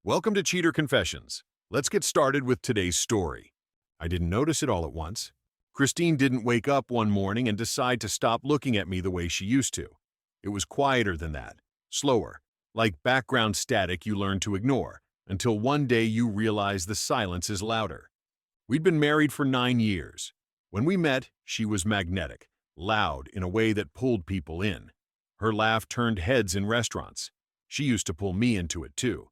Welcome to Cheater Confessions. Let's get started with today's story. I didn't notice it all at once. Christine didn't wake up one morning and decide to stop looking at me the way she used to. It was quieter than that, slower, like background static you learn to ignore, until one day you realize the silence is louder. We'd been married for 9 years. When we met, she was magnetic, loud in a way that pulled people in. Her laugh turned heads in restaurants. She used to pull me into it too.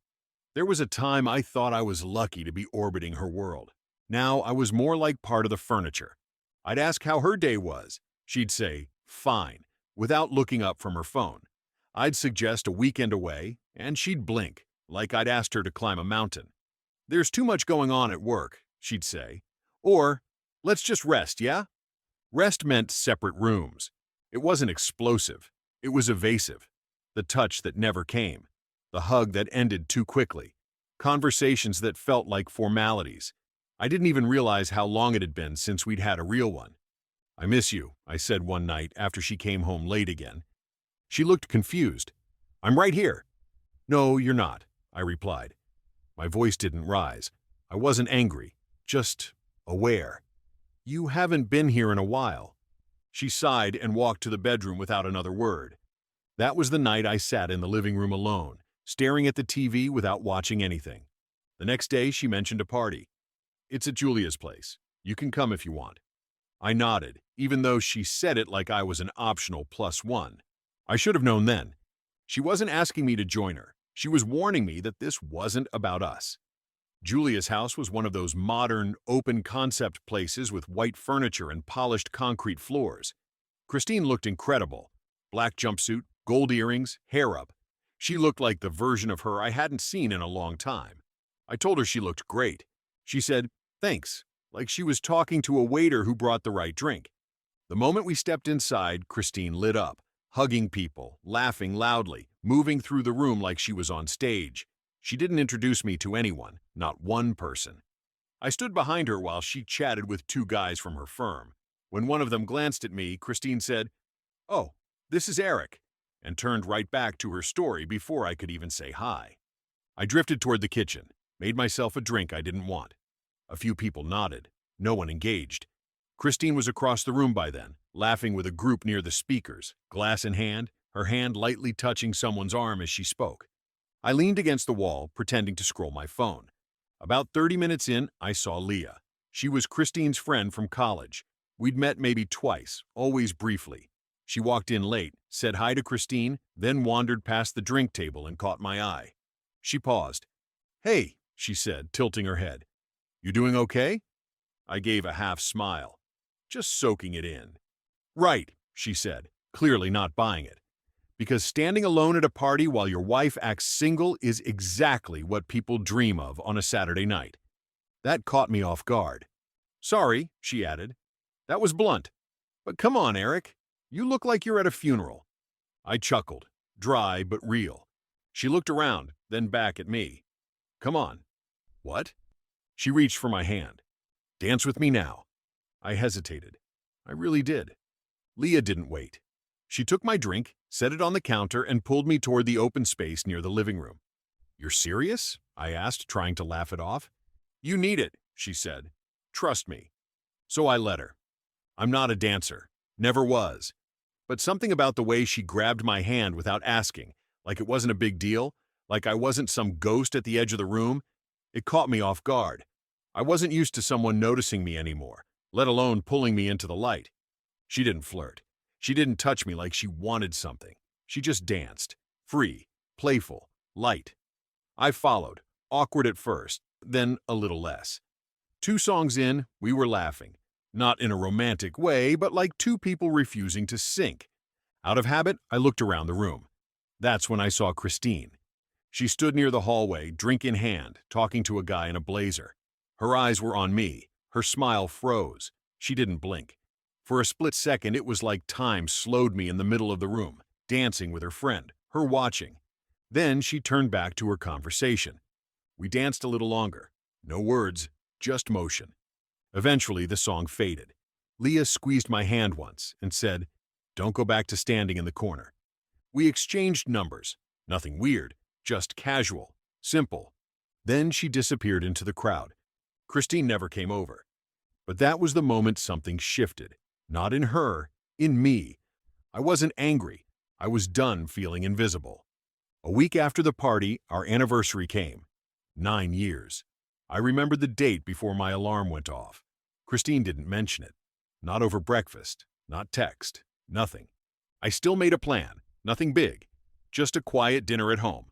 There was a time I thought I was lucky to be orbiting her world. Now I was more like part of the furniture. I'd ask how her day was. She'd say, "Fine," without looking up from her phone. I'd suggest a weekend away, and she'd blink, like I'd asked her to climb a mountain. "There's too much going on at work," she'd say. Or, "Let's just rest, yeah?" Rest meant separate rooms. It wasn't explosive. It was evasive. The touch that never came. The hug that ended too quickly. Conversations that felt like formalities. I didn't even realize how long it had been since we'd had a real one. "I miss you," I said one night after she came home late again. She looked confused. "I'm right here." "No, you're not," I replied. My voice didn't rise. I wasn't angry, just aware. "You haven't been here in a while." She sighed and walked to the bedroom without another word. That was the night I sat in the living room alone, staring at the TV without watching anything. The next day, she mentioned a party. "It's at Julia's place. You can come if you want." I nodded, even though she said it like I was an optional +1. I should have known then. She wasn't asking me to join her. She was warning me that this wasn't about us. Julia's house was one of those modern, open-concept places with white furniture and polished concrete floors. Christine looked incredible. Black jumpsuit, gold earrings, hair up. She looked like the version of her I hadn't seen in a long time. I told her she looked great. She said, "Thanks," like she was talking to a waiter who brought the right drink. The moment we stepped inside, Christine lit up, hugging people, laughing loudly, moving through the room like she was on stage. She didn't introduce me to anyone, not one person. I stood behind her while she chatted with 2 guys from her firm. When one of them glanced at me, Christine said, "Oh, this is Eric," and turned right back to her story before I could even say hi. I drifted toward the kitchen, made myself a drink I didn't want. A few people nodded. No one engaged. Christine was across the room by then, laughing with a group near the speakers, glass in hand, her hand lightly touching someone's arm as she spoke. I leaned against the wall, pretending to scroll my phone. About 30 minutes in, I saw Leah. She was Christine's friend from college. We'd met maybe twice, always briefly. She walked in late, said hi to Christine, then wandered past the drink table and caught my eye. She paused. "Hey," she said, tilting her head. "You doing okay?" I gave a half smile, just soaking it in. "Right," she said, clearly not buying it. Because standing alone at a party while your wife acts single is exactly what people dream of on a Saturday night. That caught me off guard. "Sorry," she added. "That was blunt. But come on, Eric. You look like you're at a funeral." I chuckled, dry but real. She looked around, then back at me. "Come on." "What?" She reached for my hand. "Dance with me now." I hesitated. I really did. Leah didn't wait. She took my drink, set it on the counter, and pulled me toward the open space near the living room. "You're serious?" I asked, trying to laugh it off. "You need it," she said. "Trust me." So I let her. I'm not a dancer. Never was. But something about the way she grabbed my hand without asking, like it wasn't a big deal, like I wasn't some ghost at the edge of the room, it caught me off guard. I wasn't used to someone noticing me anymore, let alone pulling me into the light. She didn't flirt. She didn't touch me like she wanted something. She just danced. Free, playful, light. I followed, awkward at first, then a little less. 2 songs in, we were laughing. Not in a romantic way, but like 2 people refusing to sync. Out of habit, I looked around the room. That's when I saw Christine. She stood near the hallway, drink in hand, talking to a guy in a blazer. Her eyes were on me. Her smile froze. She didn't blink. For a split second, it was like time slowed me in the middle of the room, dancing with her friend, her watching. Then she turned back to her conversation. We danced a little longer. No words, just motion. Eventually, the song faded. Leah squeezed my hand once and said, "Don't go back to standing in the corner." We exchanged numbers. Nothing weird, just casual, simple. Then she disappeared into the crowd. Christine never came over. But that was the moment something shifted. Not in her, in me. I wasn't angry. I was done feeling invisible. A week after the party, our anniversary came. 9 years. I remembered the date before my alarm went off. Christine didn't mention it. Not over breakfast, not text, nothing. I still made a plan, nothing big. Just a quiet dinner at home.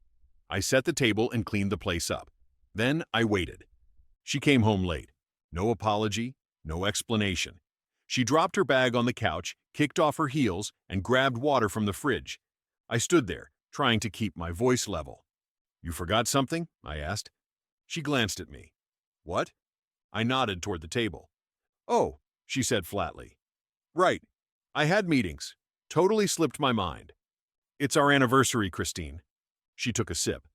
I set the table and cleaned the place up. Then I waited. She came home late. No apology, no explanation. She dropped her bag on the couch, kicked off her heels, and grabbed water from the fridge. I stood there, trying to keep my voice level. "You forgot something?" I asked. She glanced at me. "What?" I nodded toward the table. "Oh," she said flatly. "Right. I had meetings. Totally slipped my mind. It's our anniversary, Christine." She took a sip.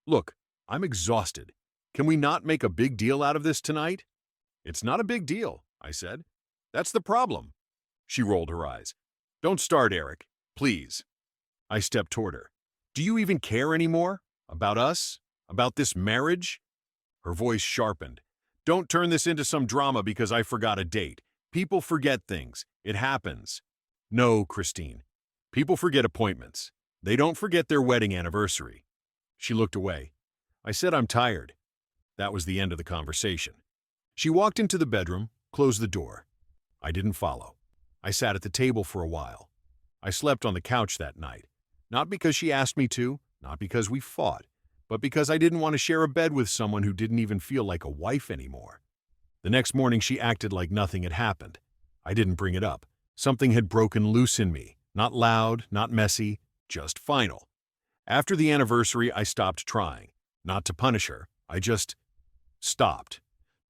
"Look, I'm exhausted. Can we not make a big deal out of this tonight?" "It's not a big deal," I said. "That's the problem." She rolled her eyes. "Don't start, Eric. Please." I stepped toward her. "Do you even care anymore? About us? About this marriage?" Her voice sharpened. "Don't turn this into some drama because I forgot a date. People forget things. It happens." "No, Christine. People forget appointments. They don't forget their wedding anniversary." She looked away. I said I'm tired. That was the end of the conversation. She walked into the bedroom, closed the door. I didn't follow. I sat at the table for a while. I slept on the couch that night. Not because she asked me to, not because we fought, but because I didn't want to share a bed with someone who didn't even feel like a wife anymore. The next morning she acted like nothing had happened. I didn't bring it up. Something had broken loose in me. Not loud, not messy, just final. After the anniversary, I stopped trying. Not to punish her. I just stopped.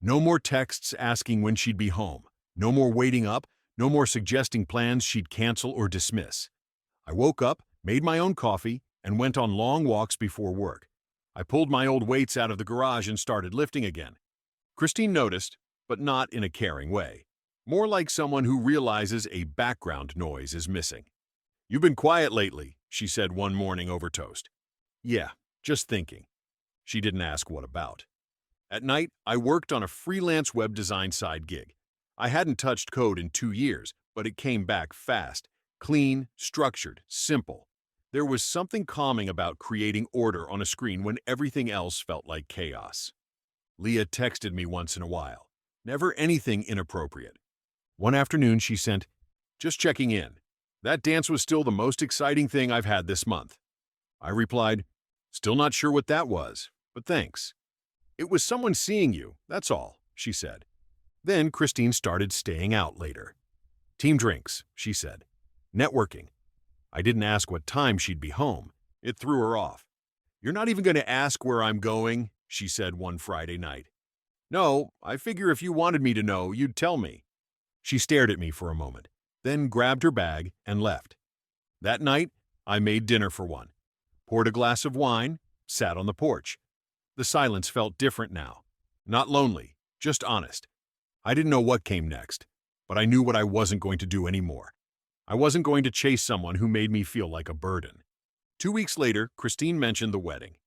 No more texts asking when she'd be home. No more waiting up. No more suggesting plans she'd cancel or dismiss. I woke up, made my own coffee, and went on long walks before work. I pulled my old weights out of the garage and started lifting again. Christine noticed, but not in a caring way. More like someone who realizes a background noise is missing. "You've been quiet lately," she said one morning over toast. "Yeah, just thinking." She didn't ask what about. At night, I worked on a freelance web design side gig. I hadn't touched code in 2 years, but it came back fast, clean, structured, simple. There was something calming about creating order on a screen when everything else felt like chaos. Leah texted me once in a while. Never anything inappropriate. One afternoon she sent, "Just checking in. That dance was still the most exciting thing I've had this month." I replied, "Still not sure what that was, but thanks." "It was someone seeing you, that's all," she said. Then Christine started staying out later. "Team drinks," she said. "Networking." I didn't ask what time she'd be home. It threw her off. "You're not even going to ask where I'm going," she said one Friday night. "No, I figure if you wanted me to know, you'd tell me." She stared at me for a moment, then grabbed her bag and left. That night, I made dinner for one. Poured a glass of wine, sat on the porch. The silence felt different now. Not lonely, just honest. I didn't know what came next, but I knew what I wasn't going to do anymore. I wasn't going to chase someone who made me feel like a burden. 2 weeks later, Christine mentioned the wedding.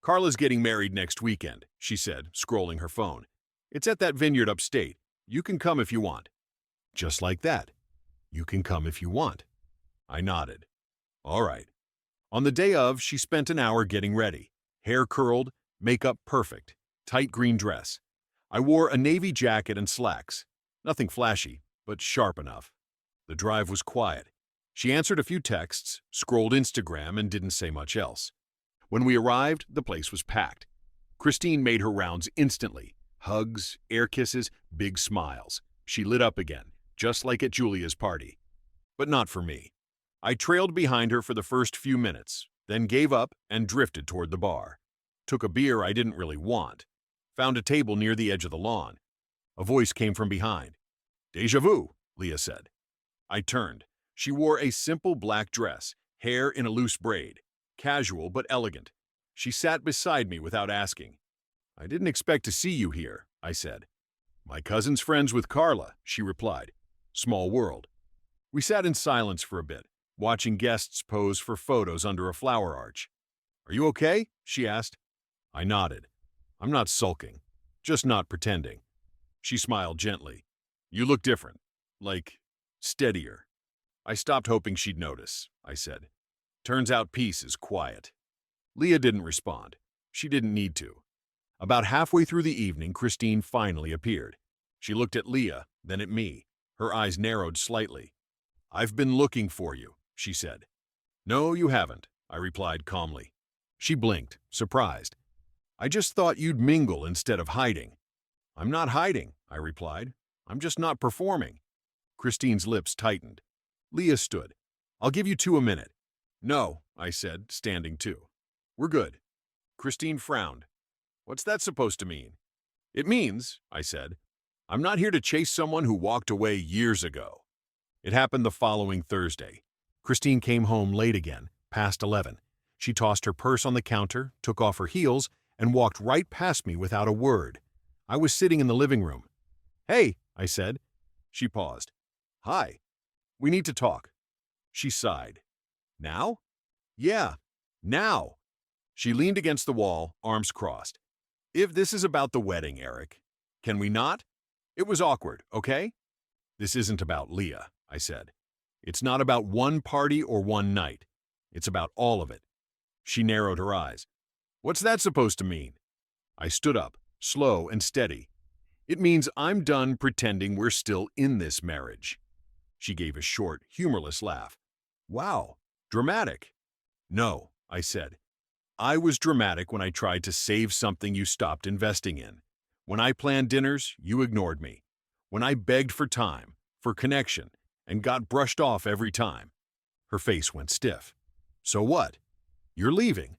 "Carla's getting married next weekend," she said, scrolling her phone. "It's at that vineyard upstate. You can come if you want." Just like that. "You can come if you want." I nodded. "All right." On the day of, she spent an hour getting ready. Hair curled, makeup perfect, tight green dress. I wore a navy jacket and slacks. Nothing flashy, but sharp enough. The drive was quiet. She answered a few texts, scrolled Instagram, and didn't say much else. When we arrived, the place was packed. Christine made her rounds instantly. Hugs, air kisses, big smiles. She lit up again, just like at Julia's party. But not for me. I trailed behind her for the first few minutes, then gave up and drifted toward the bar. Took a beer I didn't really want. Found a table near the edge of the lawn. A voice came from behind. "Déjà vu," Leah said. I turned. She wore a simple black dress, hair in a loose braid. Casual but elegant. She sat beside me without asking. "I didn't expect to see you here," I said. "My cousin's friends with Carla," she replied. Small world. We sat in silence for a bit, watching guests pose for photos under a flower arch. "Are you okay?" she asked. I nodded. I'm not sulking, just not pretending. She smiled gently. You look different, like steadier. I stopped hoping she'd notice, I said. Turns out peace is quiet. Leah didn't respond. She didn't need to. About halfway through the evening, Christine finally appeared. She looked at Leah, then at me. Her eyes narrowed slightly. I've been looking for you, she said. No, you haven't, I replied calmly. She blinked, surprised. I just thought you'd mingle instead of hiding. I'm not hiding, I replied. I'm just not performing. Christine's lips tightened. Leah stood. I'll give you two a minute. No, I said, standing too. We're good. Christine frowned. What's that supposed to mean? It means, I said, I'm not here to chase someone who walked away years ago. It happened the following Thursday. Christine came home late again, past 11. She tossed her purse on the counter, took off her heels, and walked right past me without a word. I was sitting in the living room. Hey, I said. She paused. Hi. We need to talk. She sighed. Now? Yeah, now. She leaned against the wall, arms crossed. If this is about the wedding, Eric, can we not? It was awkward, okay? This isn't about Leah, I said. It's not about one party or one night. It's about all of it. She narrowed her eyes. What's that supposed to mean? I stood up, slow and steady. It means I'm done pretending we're still in this marriage. She gave a short, humorless laugh. Wow, dramatic. No, I said. I was dramatic when I tried to save something you stopped investing in. When I planned dinners, you ignored me. When I begged for time, for connection, and got brushed off every time. Her face went stiff. So what? You're leaving.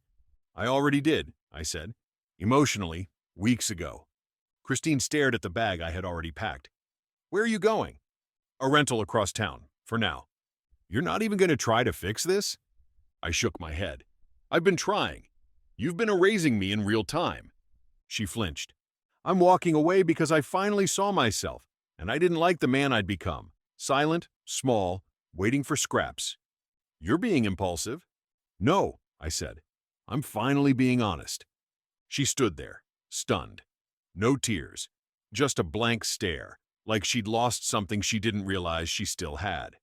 I already did, I said. Emotionally, weeks ago. Christine stared at the bag I had already packed. Where are you going? A rental across town, for now. You're not even going to try to fix this? I shook my head. I've been trying. You've been erasing me in real time. She flinched. I'm walking away because I finally saw myself, and I didn't like the man I'd become. Silent, small, waiting for scraps. You're being impulsive. No, I said. I'm finally being honest. She stood there, stunned. No tears, just a blank stare, like she'd lost something she didn't realize she still had.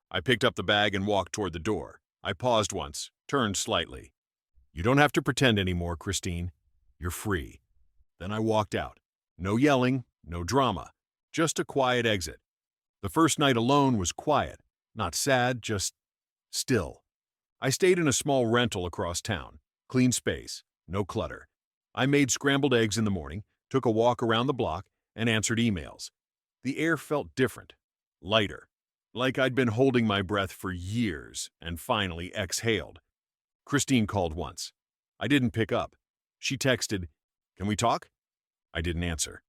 I picked up the bag and walked toward the door. I paused once, turned slightly. You don't have to pretend anymore, Christine. You're free. Then I walked out. No yelling, no drama, just a quiet exit. The first night alone was quiet, not sad, just still. I stayed in a small rental across town. Clean space, no clutter. I made scrambled eggs in the morning, took a walk around the block, and answered emails. The air felt different, lighter, like I'd been holding my breath for years and finally exhaled. Christine called once. I didn't pick up. She texted, "Can we talk?" I didn't answer.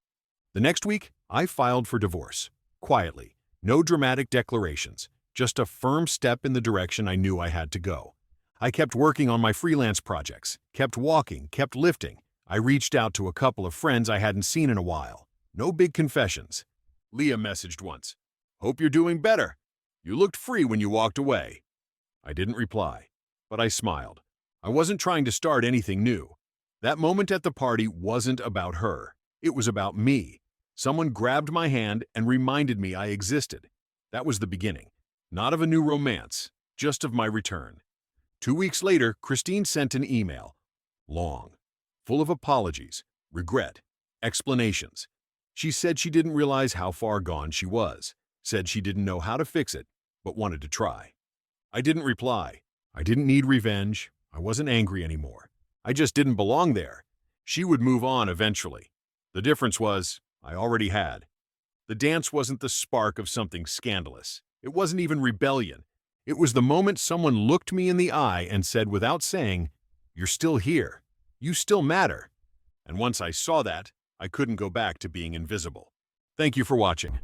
The next week, I filed for divorce, quietly. No dramatic declarations, just a firm step in the direction I knew I had to go. I kept working on my freelance projects, kept walking, kept lifting. I reached out to a couple of friends I hadn't seen in a while. No big confessions. Leah messaged once. Hope you're doing better. You looked free when you walked away. I didn't reply, but I smiled. I wasn't trying to start anything new. That moment at the party wasn't about her. It was about me. Someone grabbed my hand and reminded me I existed. That was the beginning. Not of a new romance, just of my return. 2 weeks later, Christine sent an email. Long. Full of apologies, regret, explanations. She said she didn't realize how far gone she was. Said she didn't know how to fix it, but wanted to try. I didn't reply. I didn't need revenge. I wasn't angry anymore. I just didn't belong there. She would move on eventually. The difference was, I already had. The dance wasn't the spark of something scandalous. It wasn't even rebellion. It was the moment someone looked me in the eye and said without saying, "You're still here. You still matter." And once I saw that, I couldn't go back to being invisible. Thank you for watching.